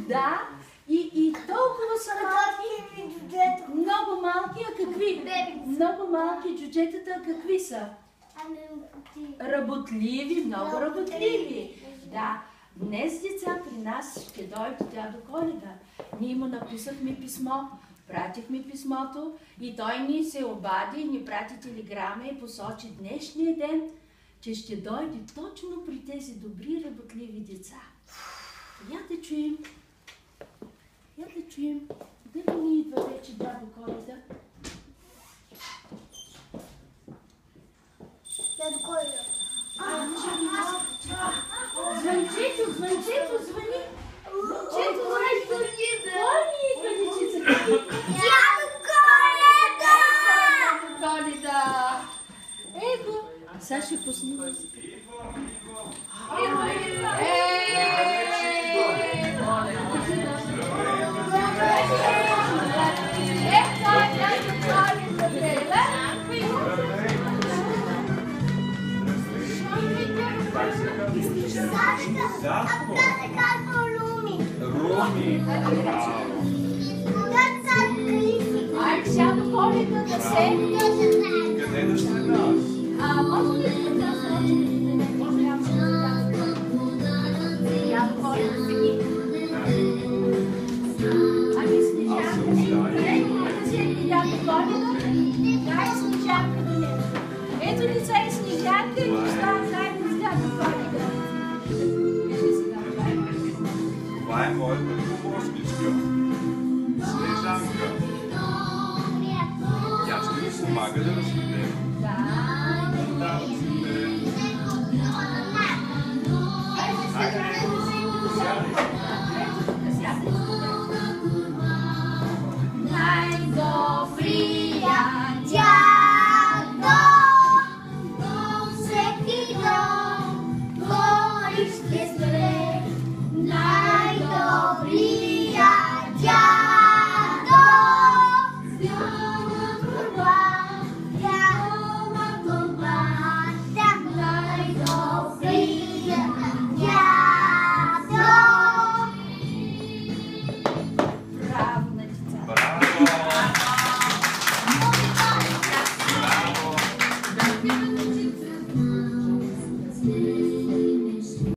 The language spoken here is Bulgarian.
Да. И толкова са малки. Много малки, а какви? Много малки джуджетата, какви са? Работливи, много работливи. Да. Днес, деца, при нас ще дойде дядо Коледа. Ние му написахме писмо, пратихме писмото и той ни се обади, ни прати телеграма и посочи днешния ден, че ще дойде точно при тези добри, работливи деца. Я да чуем. Дали ни идва вече дядо Коледа? Дядо Коледа. Звънчето, звъни. Звънчето, кой ни идва, дечица? Дядо Коледа! Коледа! Его! Сега ще пусни. Как казва Руми? Руми. Как казва Калифи? Ай, дядо Коледа да се... Къде да ще даш? Може ли да се дядо Коледа седи? Ами Снежанка, дядо Коледа, дай Снежанка до него. Ето лица и Снежанка и остава заедно с дядо Коледа. Това е моята помощничка. Снежанка. Тя ще ви помага да разсъде. Да, разсъде. Най-добрия дядо, всеки дом, горище